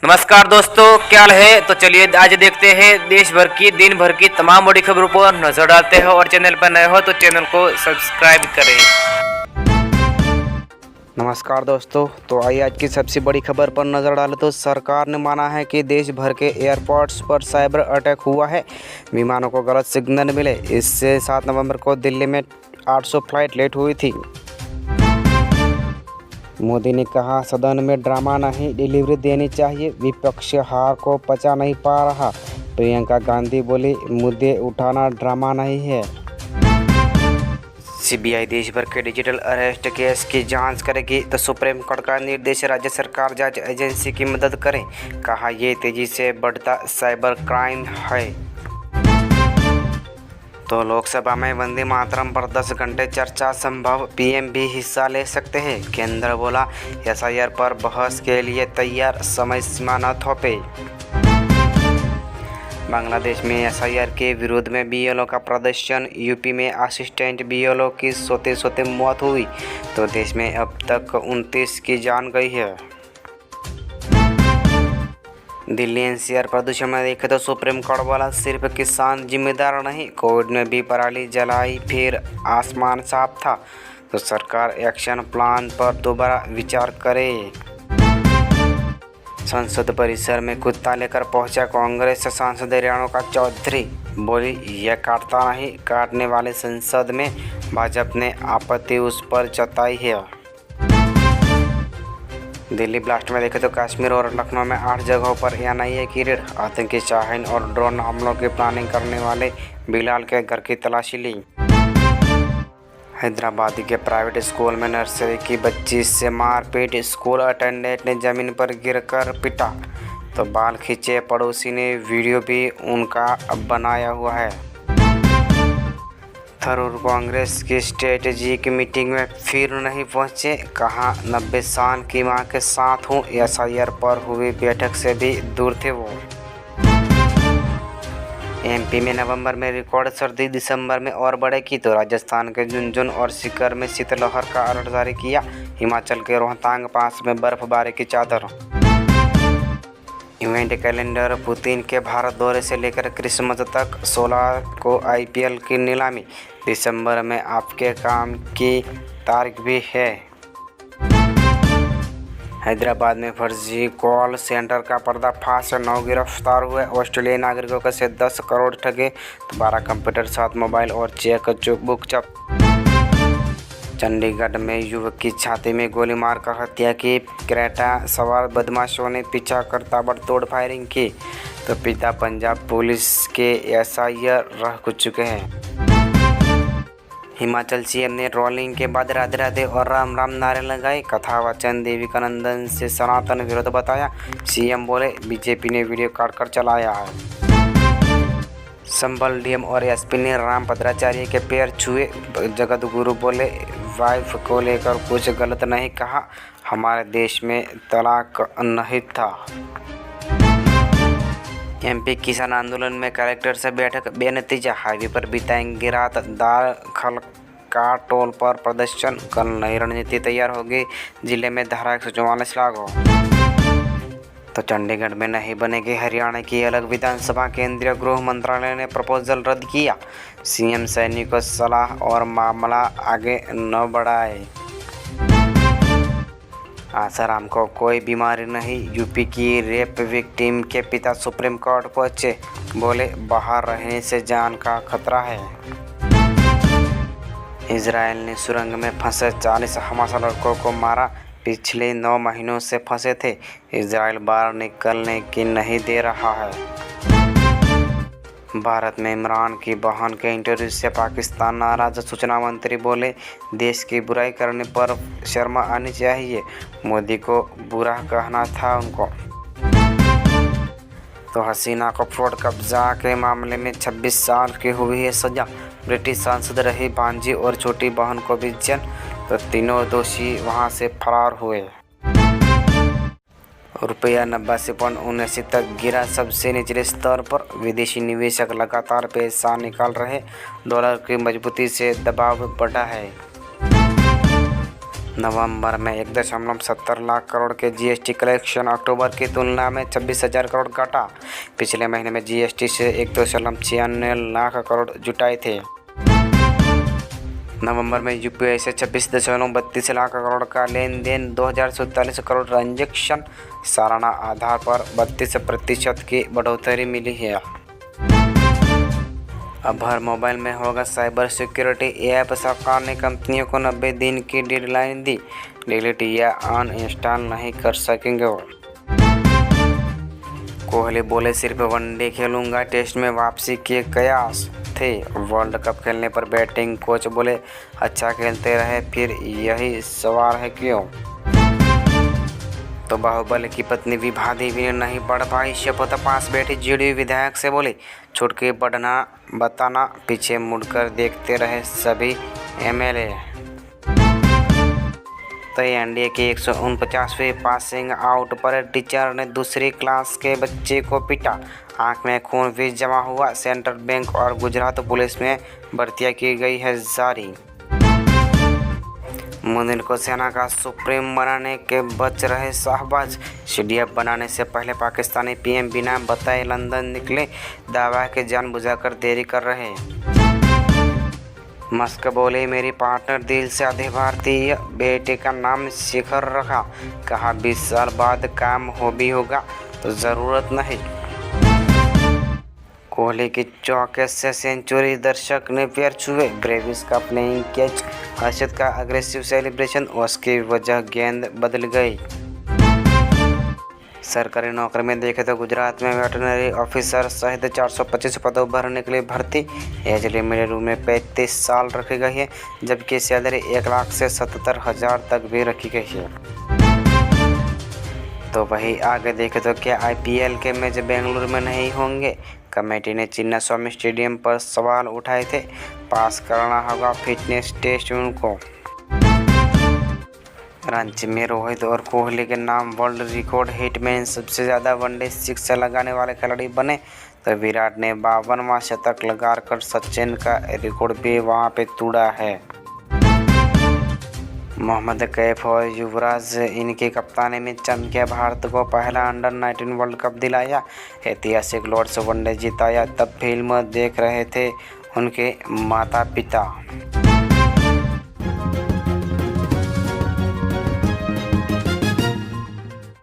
नमस्कार दोस्तों, क्या हाल है। तो चलिए आज देखते हैं देश भर की दिन भर की तमाम बड़ी खबरों पर नजर डालते हैं। और चैनल पर नए हो तो चैनल को सब्सक्राइब करें। नमस्कार दोस्तों, तो आइए आज की सबसे बड़ी खबर पर नज़र डालें। तो सरकार ने माना है कि देश भर के एयरपोर्ट्स पर साइबर अटैक हुआ है। विमानों को गलत सिग्नल मिले। इससे 7 नवंबर को दिल्ली में 800 फ्लाइट लेट हुई थी। मोदी ने कहा, सदन में ड्रामा नहीं, डिलीवरी देनी चाहिए। विपक्ष हार को पचा नहीं पा रहा। प्रियंका गांधी बोली, मुद्दे उठाना ड्रामा नहीं है। सीबीआई देश भर के डिजिटल अरेस्ट केस की जांच करेगी। तो सुप्रीम कोर्ट का निर्देश, राज्य सरकार जांच एजेंसी की मदद करें। कहा, ये तेजी से बढ़ता साइबर क्राइम है। तो लोकसभा में वंदे मातरम पर 10 घंटे चर्चा संभव, पीएम भी हिस्सा ले सकते हैं। केंद्र बोला, एसआईआर पर बहस के लिए तैयार, समय सीमा न थोपे। बांग्लादेश में एसआईआर के विरोध में बीएलओ का प्रदर्शन। यूपी में असिस्टेंट बीएलओ की सोते सोते मौत हुई। तो देश में अब तक 29 की जान गई है। दिल्ली एनसीआर प्रदूषण में देखें तो सुप्रीम कोर्ट वाला सिर्फ किसान जिम्मेदार नहीं, कोविड में भी पराली जलाई फिर आसमान साफ था। तो सरकार एक्शन प्लान पर दोबारा विचार करे। संसद परिसर में कुत्ता लेकर पहुंचा कांग्रेस सांसद रेणुका चौधरी, बोली, यह काटता नहीं, काटने वाले संसद में। भाजपा ने आपत्ति उस पर जताई है। दिल्ली ब्लास्ट में देखें तो कश्मीर और लखनऊ में 8 जगहों पर एनआईए की रेड। आतंकी शाहीन और ड्रोन हमलों की प्लानिंग करने वाले बिलाल के घर की तलाशी ली। हैदराबाद के प्राइवेट स्कूल में नर्सरी की बच्ची से मारपीट, स्कूल अटेंडेंट ने जमीन पर गिरकर पिटा। तो बाल खींचे पड़ोसी ने, वीडियो भी उनका बनाया हुआ है। थरूर कांग्रेस की स्ट्रेटेजिक मीटिंग में फिर नहीं पहुंचे। कहा, 90 साल की मां के साथ हूं। एसआईआर पर हुई बैठक से भी दूर थे वो। एमपी में नवंबर में रिकॉर्ड सर्दी, दिसंबर में और बढ़ेगी। तो राजस्थान के झुंझुनू और सीकर में शीतलहर का अलर्ट जारी किया। हिमाचल के रोहतांग पास में बर्फबारी की चादर। इवेंट कैलेंडर, पुतिन के भारत दौरे से लेकर क्रिसमस तक। 16 को आईपीएल की नीलामी। दिसंबर में आपके काम की तारीख भी है। हैदराबाद में फर्जी कॉल सेंटर का पर्दाफाश, 9 गिरफ्तार हुए। ऑस्ट्रेलियाई नागरिकों से 10 करोड़ ठगे। तो 12 कंप्यूटर, 7 मोबाइल और चेक बुक जब्त। चंडीगढ़ में युवक की छाती में गोली मारकर हत्या की। क्रेटा सवार बदमाशों ने पीछा कर ताबड़तोड़ फायरिंग की। तो पिता पंजाब पुलिस के एसआईआर रह चुके हैं। हिमाचल सीएम ने रोलिंग के बाद राधे राधे और राम राम नारे लगाए। कथा वाचन देविकानंदन से सनातन विरोध बताया। सीएम बोले, बीजेपी ने वीडियो काटकर चलाया है। संभल डीएम और एसपी ने राम भद्राचार्य के पैर छुए। जगत गुरु बोले, वाइफ को लेकर कुछ गलत नहीं कहा, हमारे देश में तलाक नहीं था। एमपी किसान आंदोलन में कलेक्टर से बैठक, बेनतीजा। हाईवे पर बिताएंगे रात, दाखल का टोल पर प्रदर्शन। कल नई रणनीति तैयार होगी, जिले में धारा 144 लागू। तो चंडीगढ़ में नहीं बनेगी हरियाणा की अलग विधानसभा। केंद्रीय गृह मंत्रालय ने प्रपोजल रद्द किया। सीएम सैनी को सलाह और मामला आगे न बढ़ाए। आसाराम को कोई बीमारी नहीं। यूपी की रेप विक्टिम के पिता सुप्रीम कोर्ट पहुंचे, बोले, बाहर रहने से जान का खतरा है। इजराइल ने सुरंग में फंसे 40 हमास लड़कों को मारा। पिछले 9 महीनों से फंसे थे। इजराइल बाहर निकलने की नहीं दे रहा है। भारत में इमरान की बहन के इंटरव्यू से पाकिस्तान नाराज। सूचना मंत्री बोले, देश की बुराई करने पर शर्म आनी चाहिए। मोदी को बुरा कहना था उनको। तो हसीना को फ्रॉड कब्जा के मामले में 26 साल की हुई है सजा। ब्रिटिश सांसद रही भांजी और छोटी बहन को भी जेल। तो तीनों दोषी वहां से फरार हुए। रुपया 89.79 तक गिरा, सबसे निचले स्तर पर। विदेशी निवेशक लगातार पैसा निकाल रहे। डॉलर की मजबूती से दबाव बढ़ा है। नवंबर में 1.70 लाख करोड़ के जीएसटी कलेक्शन अक्टूबर की तुलना में 26,000 करोड़ घटा। पिछले महीने में जीएसटी से 1.96 लाख करोड़ जुटाए थे। नवंबर में यूपीआई से 26.32 लाख करोड़ का लेन देन, 2,047 करोड़ ट्रांजैक्शन, सालाना आधार पर 32% की बढ़ोतरी मिली है। अब हर मोबाइल में होगा साइबर सिक्योरिटी ऐप। सरकार ने कंपनियों को 90 दिन की डेडलाइन दी। डिलीट या अनइंस्टॉल नहीं कर सकेंगे। कोहली बोले सिर्फ वनडे खेलूंगा, टेस्ट में वापसी के कयास थे। वर्ल्ड कप खेलने पर बैटिंग कोच बोले अच्छा खेलते रहे, फिर यही सवाल है क्यों। तो बाहुबली की पत्नी विभा देवी ने नहीं पढ़ पाई शपथ, पास बैठी जेडीयू विधायक से बोली छूट के पढ़ना बताना, पीछे मुड़कर देखते रहे सभी एमएलए। तो एनडीए के 149वें पासिंग आउट पर टीचर ने दूसरी क्लास के बच्चे को पीटा, आंख में खून भी जमा हुआ। सेंट्रल बैंक और गुजरात पुलिस में भर्तियां की गई है जारी। मोदी को सेना का सुप्रीम बनाने के बच रहे शाहबाज। सीडीएफ बनाने से पहले पाकिस्तानी पीएम बिना बताए लंदन निकले, दावा के जानबूझकर देरी कर रहे। मस्क बोले मेरी पार्टनर दिल से आधे भारतीय, बेटे का नाम शिखर रखा, कहा 20 साल बाद काम भी होगा तो ज़रूरत नहीं। कोहली की चौके से सेंचुरी, दर्शक ने पैर छुए। ब्रेविस का प्लेइंग कैच, हर्षद का अग्रेसिव सेलिब्रेशन, उसकी वजह गेंद बदल गई। सरकारी नौकरी में देखें तो गुजरात में वेटरनरी ऑफिसर सहित 425 पदों भरने के लिए भर्ती। एज लिमिट में 35 साल रखी गई है, जबकि सैलरी 1 लाख से 77,000 तक भी रखी गई है। तो वही आगे देखें तो क्या आईपीएल के मैच बेंगलुरु में नहीं होंगे। कमेटी ने चिन्ना स्वामी स्टेडियम पर सवाल उठाए थे, पास करना होगा फिटनेस टेस्ट उनको। रांची में रोहित और कोहली के नाम वर्ल्ड रिकॉर्ड हिटमैन, सबसे ज़्यादा वनडे 6 लगाने वाले खिलाड़ी बने। तो विराट ने 52वां शतक लगाकर सचिन का रिकॉर्ड भी वहां पे तोड़ा है। मोहम्मद कैफ और युवराज इनकी कप्तानी में चमकिया, भारत को पहला अंडर-19 वर्ल्ड कप दिलाया, ऐतिहासिक लॉर्ड्स वनडे जिताया। तब फिल्म देख रहे थे उनके माता पिता।